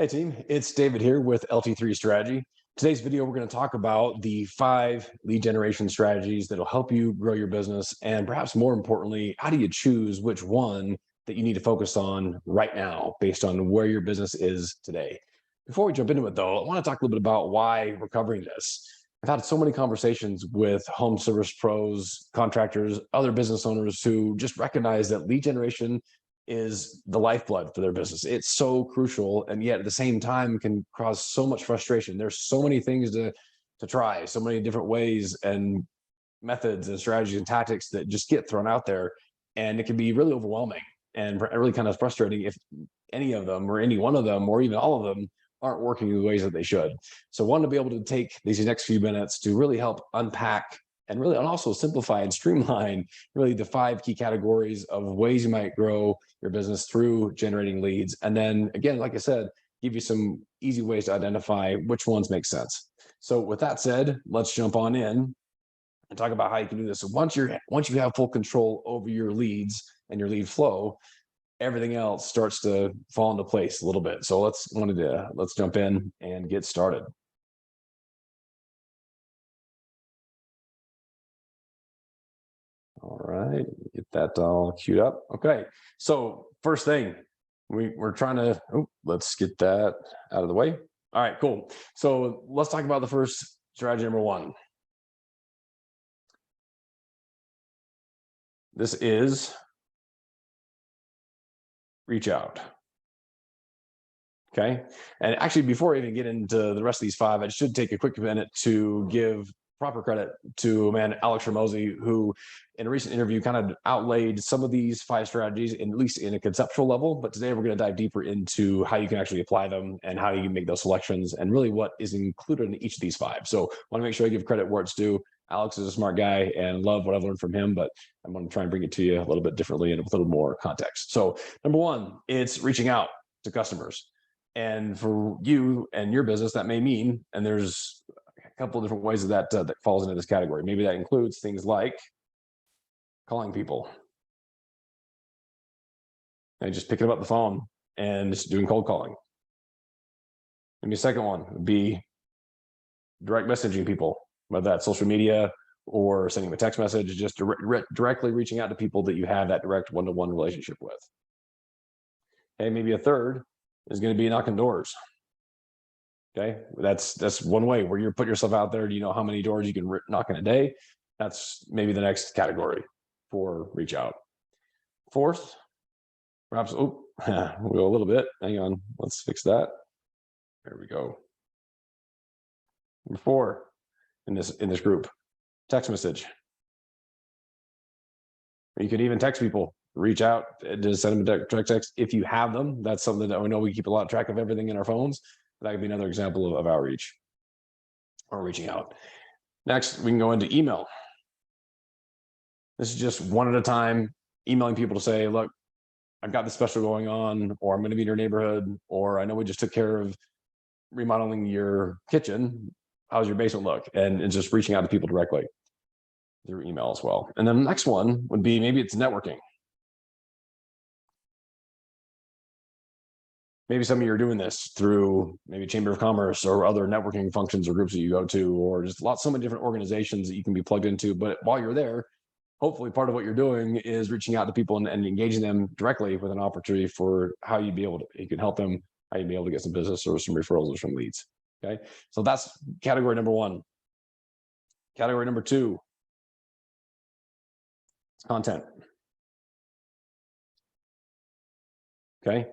Hey team, it's David here with LT3 Strategy. Today's video, we're going to talk about the 5 lead generation strategies that'll help you grow your business. And perhaps more importantly, how do you choose which one that you need to focus on right now based on where your business is today? Before we jump into it though, I want to talk a little bit about why we're covering this. I've had so many conversations with home service pros, contractors, other business owners who just recognize that lead generation is the lifeblood for their business. It's so crucial, and yet at the same time can cause so much frustration. There's so many things to try, so many different ways and methods and strategies and tactics that just get thrown out there, and it can be really overwhelming and really kind of frustrating if any of them or any one of them or even all of them aren't working in the ways that they should. So I want to be able to take these next few minutes to really help unpack and also simplify and streamline really the 5 key categories of ways you might grow your business through generating leads. And then again, like I said, give you some easy ways to identify which ones make sense. So with that said, let's jump on in and talk about how you can do this. So once you have full control over your leads and your lead flow, everything else starts to fall into place a little bit. So let's jump in and get started. All right, get that all queued up. Okay, so first thing, we're trying to, let's get that out of the way. All right, cool. So let's talk about the first strategy, number 1. This is reach out. Okay, and actually before I even get into the rest of these 5, I should take a quick minute to give proper credit to a man, Alex Ramosi, who in a recent interview kind of outlaid some of these 5 strategies, at least in a conceptual level. But today we're going to dive deeper into how you can actually apply them and how you can make those selections and really what is included in each of these 5. So I want to make sure I give credit where it's due. Alex is a smart guy and love what I've learned from him, but I'm going to try and bring it to you a little bit differently and with a little more context. So number 1, it's reaching out to customers. And for you and your business, that may mean, and there's a couple of different ways that falls into this category. Maybe that includes things like calling people and just picking up the phone and just doing cold calling. Maybe a second one would be direct messaging people, whether that's social media or sending them a text message, just directly reaching out to people that you have that direct one-to-one relationship with. Okay, maybe a third is going to be knocking doors. Okay, that's one way where you're putting yourself out there. Do you know how many doors you can knock in a day? That's maybe the next category for reach out. Fourth, perhaps, we'll go a little bit. Hang on, let's fix that. There we go. Number 4 in this group, text message. You could even text people. Reach out, just send them a direct text if you have them. That's something that we know we keep a lot of track of everything in our phones. That could be another example of outreach or reaching out. Next, we can go into email. This is just one at a time, emailing people to say, look, I've got this special going on, or I'm going to be in your neighborhood, or I know we just took care of remodeling your kitchen. How's your basement look? And it's just reaching out to people directly through email as well. And then the next one would be maybe it's networking. Maybe some of you are doing this through maybe Chamber of Commerce or other networking functions or groups that you go to, or just so many different organizations that you can be plugged into. But while you're there, hopefully part of what you're doing is reaching out to people and engaging them directly with an opportunity for how you can help them, how you'd be able to get some business or some referrals or some leads. Okay, so that's category number 1. Category number 2, content. Okay.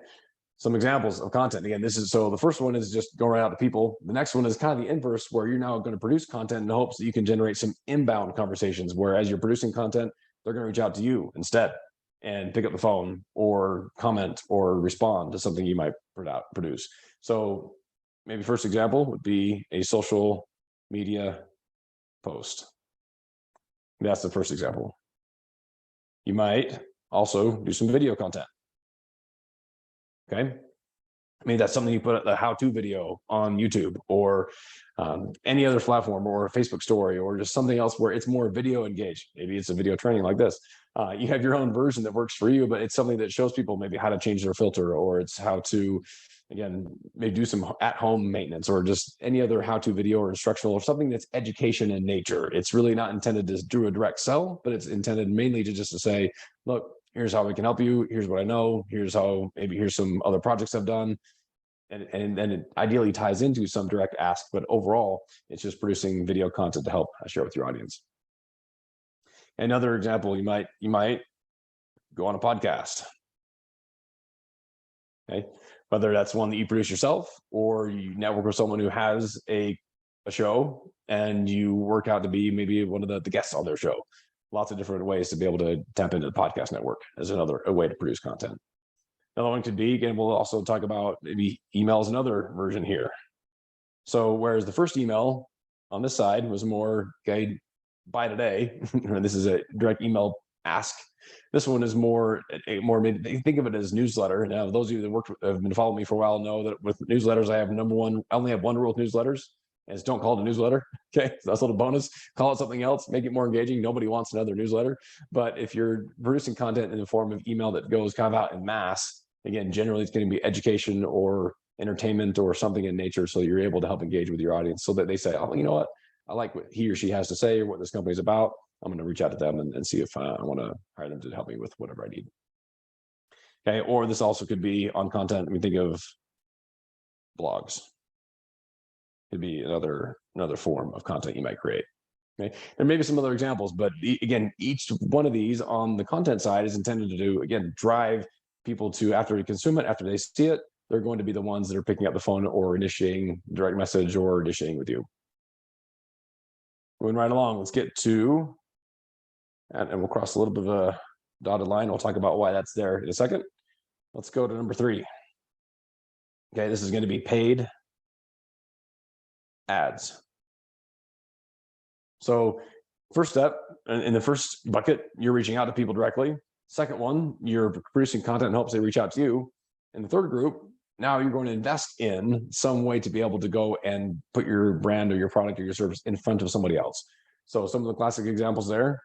Some examples of content. Again, so the first one is just going right out to people. The next one is kind of the inverse, where you're now going to produce content in the hopes that you can generate some inbound conversations, where as you're producing content, they're going to reach out to you instead and pick up the phone or comment or respond to something you might produce. So maybe first example would be a social media post. That's the first example. You might also do some video content. Okay, I mean, that's something you put a how-to video on YouTube or any other platform or a Facebook story or just something else where it's more video engaged. Maybe it's a video training like this. You have your own version that works for you, but it's something that shows people maybe how to change their filter, or it's how to, again, maybe do some at-home maintenance, or just any other how-to video or instructional, or something that's education in nature. It's really not intended to do a direct sell, but it's intended mainly to just to say, look, here's how we can help you. Here's what I know. Here's how, maybe here's some other projects I've done. And then it ideally ties into some direct ask, but overall, it's just producing video content to help share with your audience. Another example, you might go on a podcast. Okay, whether that's one that you produce yourself, or you network with someone who has a show and you work out to be maybe one of the guests on their show. Lots of different ways to be able to tap into the podcast network as a way to produce content. Another one could be, again, we'll also talk about maybe emails, another version here. So whereas the first email on this side was more, okay, buy today, this is a direct email ask. This one is more, think of it as newsletter. Now, those of you that have been following me for a while know that with newsletters, I only have one rule with newsletters, and it's don't call it a newsletter. Okay, so that's a little bonus. Call it something else, make it more engaging. Nobody wants another newsletter. But if you're producing content in the form of email that goes kind of out in mass, again, generally it's going to be education or entertainment or something in nature, so you're able to help engage with your audience, so that they say, oh, you know what, I like what he or she has to say, or what this company's about. I'm going to reach out to them and see if I want to hire them to help me with whatever I need. Okay, or this also could be on content. We think of blogs. Could be another form of content you might create. Okay, there may be some other examples, but again, each one of these on the content side is intended to do, again, drive people to, after they consume it, after they see it, they're going to be the ones that are picking up the phone or initiating direct message or initiating with you. Moving right along, let's get to, and we'll cross a little bit of a dotted line. We'll talk about why that's there in a second. Let's go to number 3. Okay, this is going to be paid ads. So first step, in the first bucket, you're reaching out to people directly. Second one, you're producing content in hopes they reach out to you. In the third group, now you're going to invest in some way to be able to go and put your brand or your product or your service in front of somebody else. So some of the classic examples there,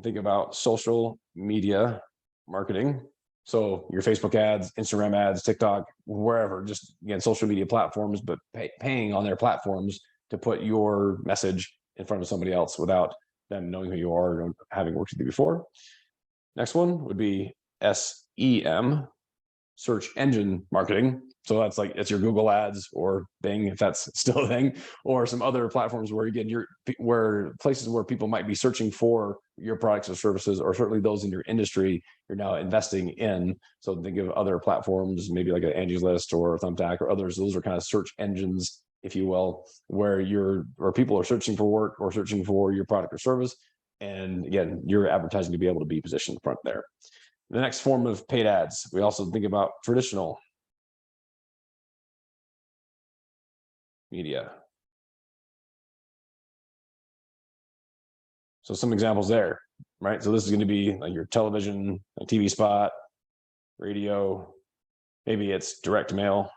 think about social media marketing. So your Facebook ads, Instagram ads, TikTok, wherever, just, again, social media platforms, but paying on their platforms to put your message in front of somebody else without them knowing who you are or having worked with you before. Next one would be SEM, search engine marketing. So it's your Google ads or Bing, if that's still a thing, or some other platforms where, again, where places where people might be searching for your products or services, or certainly those in your industry you're now investing in. So think of other platforms, maybe like an Angie's List or Thumbtack or others. Those are kind of search engines, if you will, where people are searching for work or searching for your product or service. And again, your advertising to be able to be positioned front there. The next form of paid ads, we also think about traditional media. So some examples there, right? So this is going to be like your television, a TV spot, radio, maybe it's direct mail.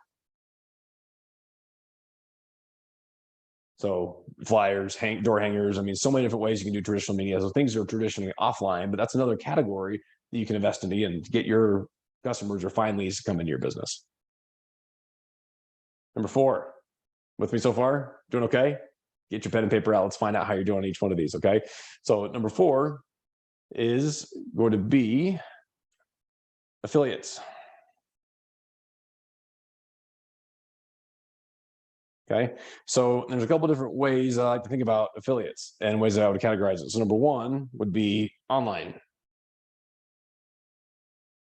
So flyers, door hangers. I mean, so many different ways you can do traditional media. So things are traditionally offline, but that's another category that you can invest in and get your customers or find leads to come into your business. Number 4, with me so far? Doing okay? Get your pen and paper out. Let's find out how you're doing on each one of these, okay? So number 4 is going to be affiliates. Okay, so there's a couple of different ways I like to think about affiliates and ways that I would categorize it. So number 1 would be online.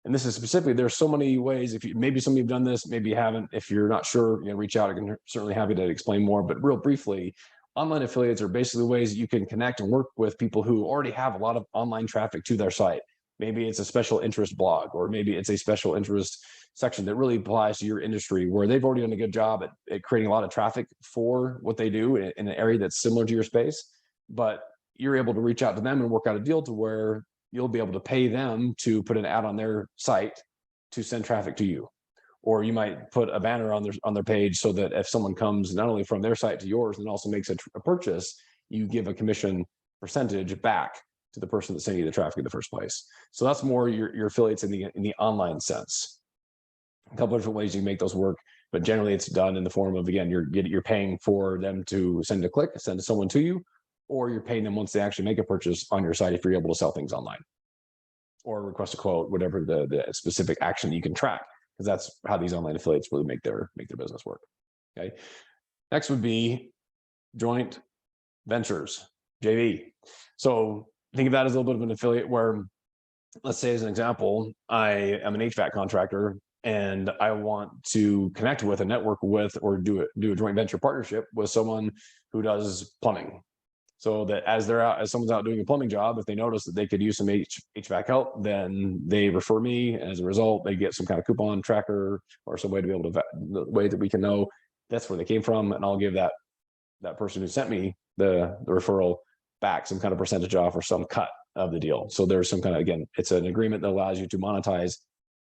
And this is specifically, there's so many ways. Maybe some of you have done this, maybe you haven't. If you're not sure, reach out. I can certainly happy to explain more. But real briefly, online affiliates are basically ways that you can connect and work with people who already have a lot of online traffic to their site. Maybe it's a special interest blog, or maybe it's a special interest section that really applies to your industry, where they've already done a good job at creating a lot of traffic for what they do in an area that's similar to your space. But you're able to reach out to them and work out a deal to where you'll be able to pay them to put an ad on their site to send traffic to you. Or you might put a banner on their page, so that if someone comes not only from their site to yours and also makes a purchase, you give a commission percentage back to the person that's sending you the traffic in the first place. So that's more your affiliates in the online sense. A couple of different ways you can make those work, but generally it's done in the form of, again, you're paying for them to send someone to you, or you're paying them once they actually make a purchase on your site if you're able to sell things online, or request a quote, whatever the specific action that you can track, because that's how these online affiliates really make their business work. Okay. Next would be joint ventures, JV. So think of that as a little bit of an affiliate where, let's say as an example, I am an HVAC contractor and I want to connect with and network with, or do a joint venture partnership with someone who does plumbing. So that as someone's out doing a plumbing job, if they notice that they could use some HVAC help, then they refer me. And as a result, they get some kind of coupon tracker or some way to be able to, the way that we can know that's where they came from. And I'll give that person who sent me the referral back some kind of percentage off or some cut of the deal. So there's some kind of, again, it's an agreement that allows you to monetize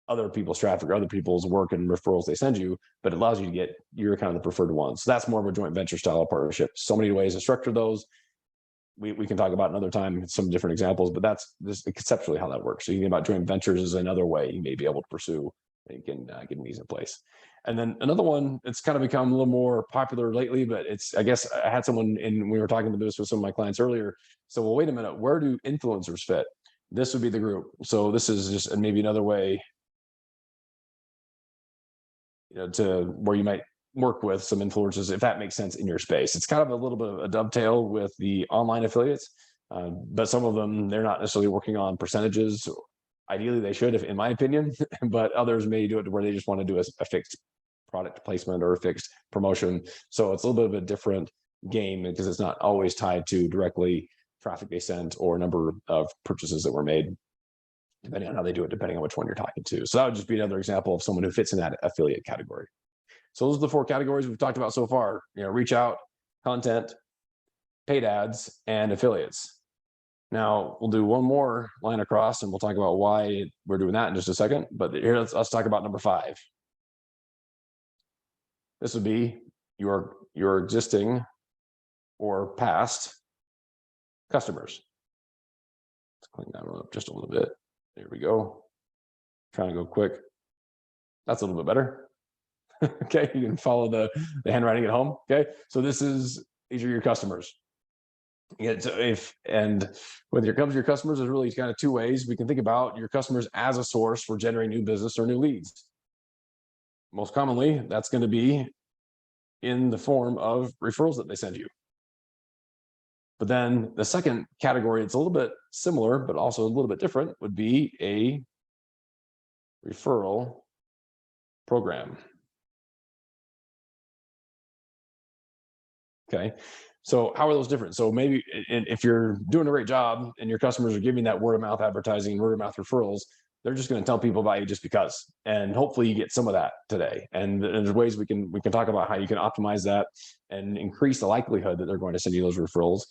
other people's traffic or other people's work and referrals they send you, but it allows you to get your kind of the preferred one. So that's more of a joint venture style of partnership. So many ways to structure those. We can talk about another time some different examples, but that's just conceptually how that works. So you think about joint ventures as another way you may be able to pursue and you can get these in place. And then another one, it's kind of become a little more popular lately, but I guess I had someone we were talking about this with some of my clients earlier. So, well, wait a minute, where do influencers fit? This would be the group. So this is just maybe another way, to where you might work with some influencers, if that makes sense in your space. It's kind of a little bit of a dovetail with the online affiliates, but some of them, they're not necessarily working on percentages. Ideally, they should, in my opinion, but others may do it where they just want to do a fixed product placement or a fixed promotion. So it's a little bit of a different game because it's not always tied to directly traffic they sent or number of purchases that were made, depending on how they do it, depending on which one you're talking to. So that would just be another example of someone who fits in that affiliate category. So those are the 4 categories we've talked about so far: reach out, content, paid ads, and affiliates. Now we'll do one more line across and we'll talk about why we're doing that in just a second. But here, let's talk about number 5. This would be your existing or past customers. Let's clean that one up just a little bit. There we go. Trying to go quick. That's a little bit better. Okay, you can follow the handwriting at home. Okay, so these are your customers. Yeah, so when it comes to your customers, there's really kind of 2 ways we can think about your customers as a source for generating new business or new leads. Most commonly, that's going to be in the form of referrals that they send you. But then the second category, it's a little bit similar, but also a little bit different, would be a referral program. Okay, so how are those different? So maybe if you're doing a great job and your customers are giving that word of mouth advertising, word of mouth referrals, they're just going to tell people about you just because, and hopefully you get some of that today. And there's ways we can talk about how you can optimize that and increase the likelihood that they're going to send you those referrals.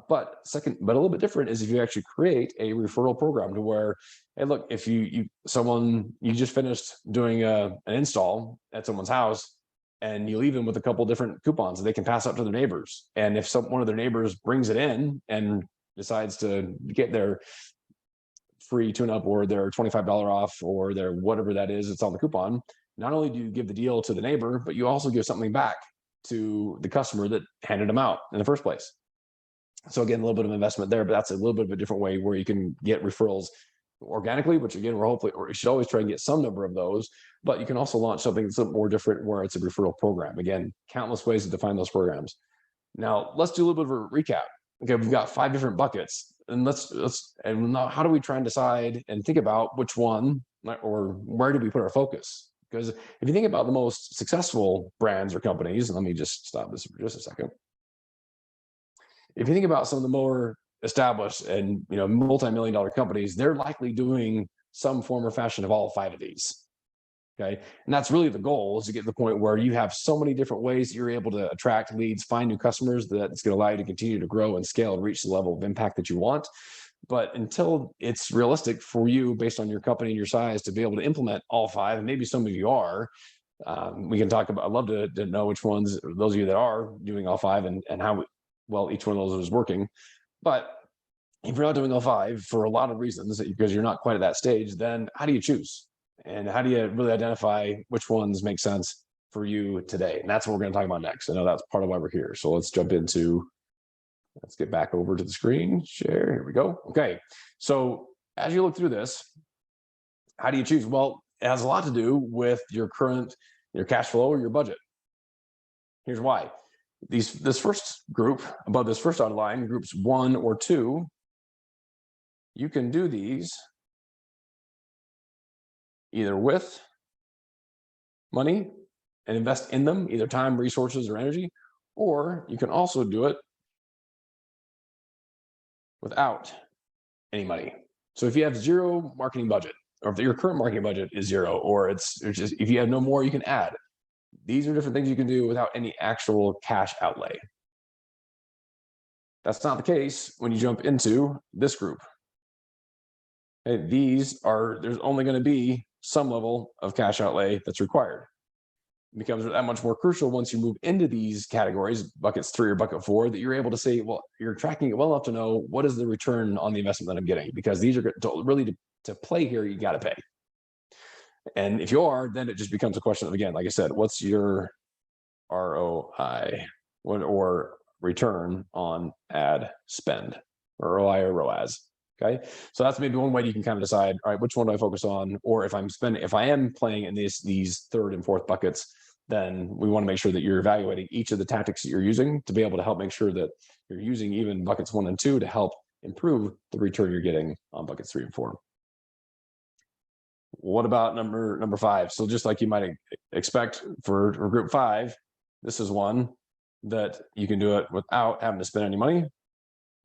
But a little bit different is if you actually create a referral program to where, hey, look, if you just finished doing an install at someone's house, and you leave them with a couple different coupons that they can pass out to their neighbors. And if one of their neighbors brings it in and decides to get their free tune-up or their $25 off or their whatever that is, it's on the coupon, not only do you give the deal to the neighbor, but you also give something back to the customer that handed them out in the first place. So again, a little bit of investment there, but that's a little bit of a different way where you can get referrals organically, which again, you should always try and get some number of those, but you can also launch something that's a little more different where it's a referral program. Again, countless ways to define those programs. Now let's do a little bit of a recap. Okay, we've got 5 different buckets, and and now how do we try and decide and think about which one or where do we put our focus? Because if you think about the most successful brands or companies, and let me just stop this for just a second. If you think about some of the more established and multi-million-dollar companies, they're likely doing some form or fashion of all 5 of these. Okay, and that's really the goal, is to get to the point where you have so many different ways you're able to attract leads, find new customers, that it's going to allow you to continue to grow and scale and reach the level of impact that you want. But until it's realistic for you, based on your company and your size, to be able to implement all 5, and maybe some of you are, we can talk about. I'd love to know which ones, those of you that are doing all 5, and how well each one of those is working. But If you're not doing all five for a lot of reasons, because you're not quite at that stage, then how do you choose? And how do you really identify which ones make sense for you today? And that's what we're going to talk about next. I know that's part of why we're here. So let's jump into, let's get back over to the screen share. Here we go. Okay. So as you look through this, how do you choose? Well, it has a lot to do with your cash flow or your budget. Here's why. This first group, above this first outline, groups 1 or 2, you can do these either with money and invest in them, either time, resources, or energy, or you can also do it without any money. So if you have zero marketing budget, or if your current marketing budget is zero, or it's just, if you have no more, you can add. These are different things you can do without any actual cash outlay. That's not the case when you jump into this group. Okay, there's only going to be some level of cash outlay that's required. It becomes that much more crucial once you move into these categories, buckets 3 or bucket 4, that you're able to say, well, you're tracking it well enough to know what is the return on the investment that I'm getting, because these are really to play here, you got to pay. And if you are, then it just becomes a question of, again, like I said, what's your ROI or return on ad spend, or ROI or ROAS. Okay, so that's maybe one way you can kind of decide, all right, which one do I focus on? Or if I am playing in these third and fourth buckets, then we want to make sure that you're evaluating each of the tactics that you're using to be able to help make sure that you're using even buckets 1 and 2 to help improve the return you're getting on buckets 3 and 4. What about number 5? So just like you might expect for group 5, this is one that you can do it without having to spend any money.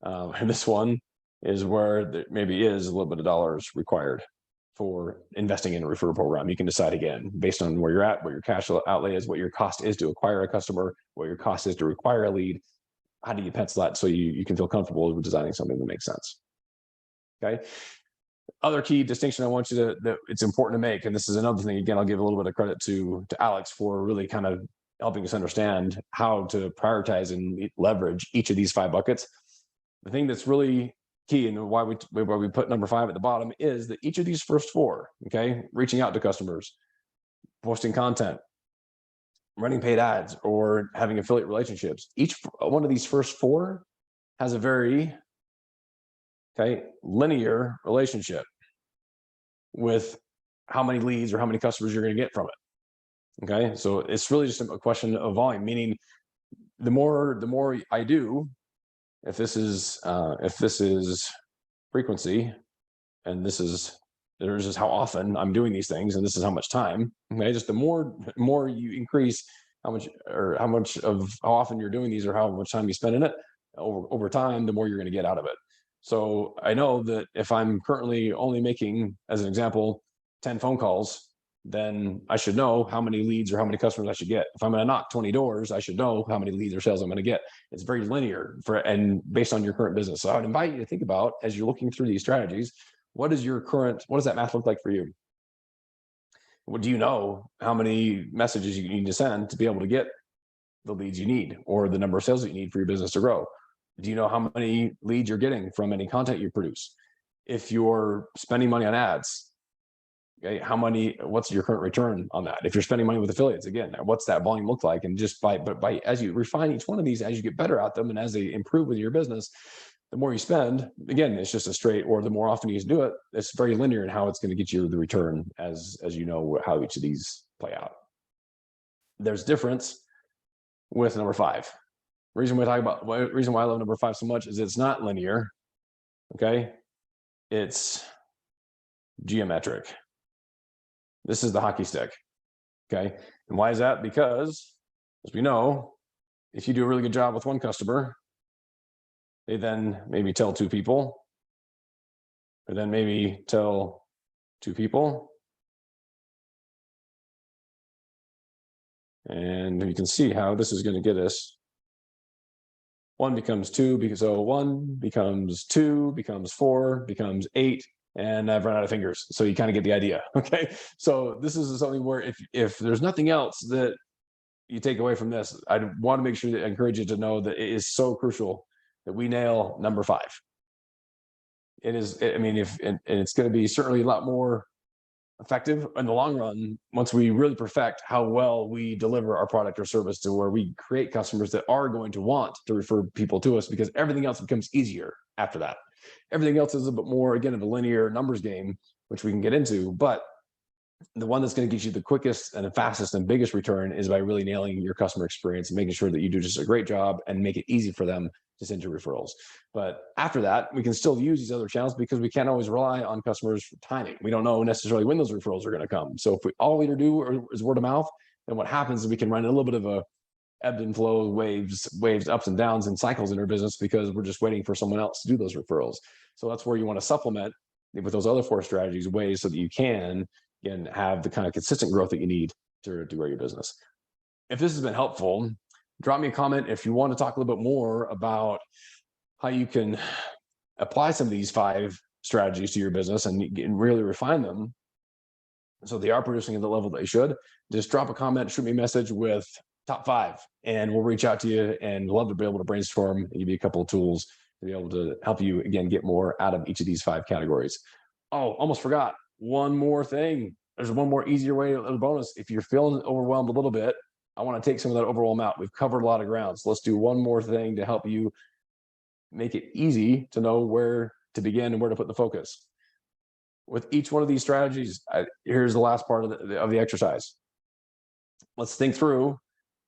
And this one is where there maybe is a little bit of dollars required for investing in a referral program. You can decide, again, based on where you're at, what your cash outlay is, what your cost is to acquire a customer, what your cost is to require a lead. How do you pencil that so you can feel comfortable with designing something that makes sense? Okay. Other key distinction I want you that it's important to make, and this is another thing, again, I'll give a little bit of credit to Alex for really kind of helping us understand how to prioritize and leverage each of these 5 buckets. The thing that's really key and why we put number 5 at the bottom is that each of these first 4, okay, reaching out to customers, posting content, running paid ads, or having affiliate relationships, each one of these first 4 has a very linear relationship with how many leads or how many customers you're going to get from it. Okay, so it's really just a question of volume, meaning the more I do, if this is frequency, and there's just how often I'm doing these things, and this is how much time. Okay, just the more you increase how often you're doing these or how much time you spend in it over time, the more you're going to get out of it. So I know that if I'm currently only making, as an example, 10 phone calls, then I should know how many leads or how many customers I should get. If I'm going to knock 20 doors, I should know how many leads or sales I'm going to get. It's very linear and based on your current business. So I would invite you to think about, as you're looking through these strategies, what does that math look like for you? What do you know how many messages you need to send to be able to get the leads you need, or the number of sales that you need for your business to grow? Do you know how many leads you're getting from any content you produce? If you're spending money on ads, okay, what's your current return on that? If you're spending money with affiliates, again, what's that volume look like? And just by as you refine each one of these, as you get better at them and as they improve with your business, the more you spend, again, it's just the more often you do it, it's very linear in how it's going to get you the return as you know how each of these play out. There's difference with number 5. Reason why I love number 5 so much is it's not linear. Okay, it's geometric. This is the hockey stick. Okay, and why is that? Because, as we know, if you do a really good job with one customer, they then maybe tell 2 people, or then maybe tell 2 people, and you can see how this is going to get us. 1 becomes 2, because 1 becomes 2, becomes 4, becomes 8, and I've run out of fingers. So you kind of get the idea. Okay, so this is something where if there's nothing else that you take away from this, I want to make sure that I encourage you to know that it is so crucial that we nail number 5. It is, I mean, and it's going to be certainly a lot more effective in the long run once we really perfect how well we deliver our product or service, to where we create customers that are going to want to refer people to us, because everything else becomes easier after that. Everything else is a bit more, again, of a linear numbers game, which we can get into, but the one that's going to get you the quickest and the fastest and biggest return is by really nailing your customer experience and making sure that you do just a great job and make it easy for them to send you referrals. But after that, we can still use these other channels, because we can't always rely on customers for timing. We don't know necessarily when those referrals are going to come. So if we all we do is word of mouth, then what happens is we can run a little bit of a ebb and flow, waves, ups and downs and cycles in our business, because we're just waiting for someone else to do those referrals. So that's where you want to supplement with those other 4 strategies, ways so that you can, again, have the kind of consistent growth that you need to grow your business. If this has been helpful, drop me a comment if you want to talk a little bit more about how you can apply some of these 5 strategies to your business and really refine them so they are producing at the level they should. Just drop a comment, shoot me a message with top 5, and we'll reach out to you, and love to be able to brainstorm and give you a couple of tools to be able to help you, again, get more out of each of these 5 categories. Oh, almost forgot one more thing. There's one more easier way, a little bonus. If you're feeling overwhelmed a little bit, I want to take some of that overwhelm out. We've covered a lot of ground. So let's do one more thing to help you make it easy to know where to begin and where to put the focus. With each one of these strategies, here's the last part of the exercise. Let's think through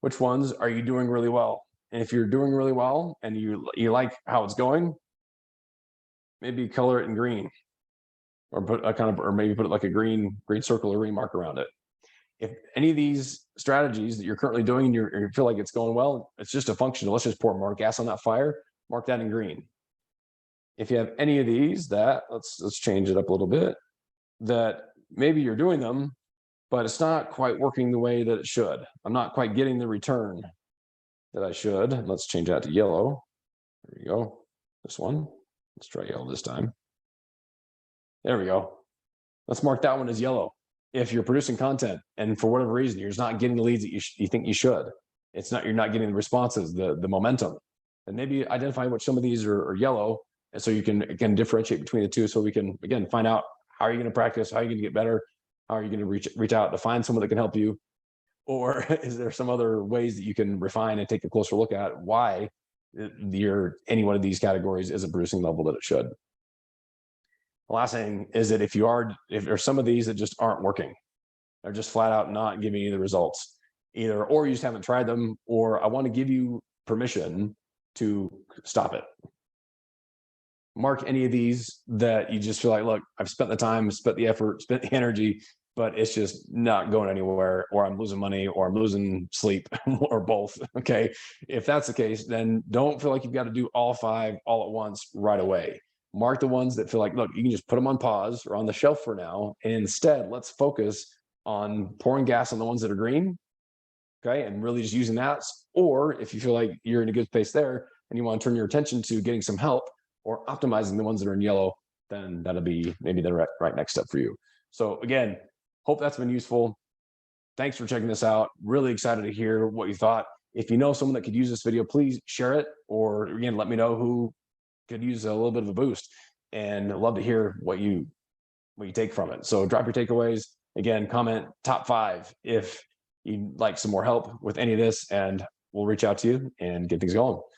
which ones are you doing really well. And if you're doing really well and you like how it's going, maybe color it in green, or maybe put it like a green circle or green mark around it. If any of these strategies that you're currently doing and you feel like it's going well, it's just a function of, let's just pour more gas on that fire, mark that in green. If you have any of these that, let's change it up a little bit, that maybe you're doing them, but it's not quite working the way that it should. I'm not quite getting the return that I should. Let's change that to yellow. There we go. This one. Let's try yellow this time. There we go. Let's mark that one as yellow. If you're producing content and for whatever reason you're just not getting the leads that you think you should, you're not getting the responses, the momentum, and maybe identify what some of these are yellow, and so you can, again, differentiate between the two, so we can, again, find out how are you going to practice, how are you going to get better, how are you going to reach out to find someone that can help you, or is there some other ways that you can refine and take a closer look at why any one of these categories isn't producing the level that it should. The last thing is that if there's some of these that just aren't working, they're just flat out not giving you the results, or you just haven't tried them, or I want to give you permission to stop it. Mark any of these that you just feel like, look, I've spent the time, spent the effort, spent the energy, but it's just not going anywhere, or I'm losing money, or I'm losing sleep, or both. Okay. If that's the case, then don't feel like you've got to do all 5 all at once right away. Mark the ones that feel like, look, you can just put them on pause or on the shelf for now. And instead, let's focus on pouring gas on the ones that are green. Okay. And really just using that. Or if you feel like you're in a good space there and you want to turn your attention to getting some help or optimizing the ones that are in yellow, then that'll be maybe the right next step for you. So again, hope that's been useful. Thanks for checking this out. Really excited to hear what you thought. If you know someone that could use this video, please share it, or again, let me know who could use a little bit of a boost, and I'd love to hear what you take from it. So drop your takeaways. Again, comment top 5 if you'd like some more help with any of this, and we'll reach out to you and get things going.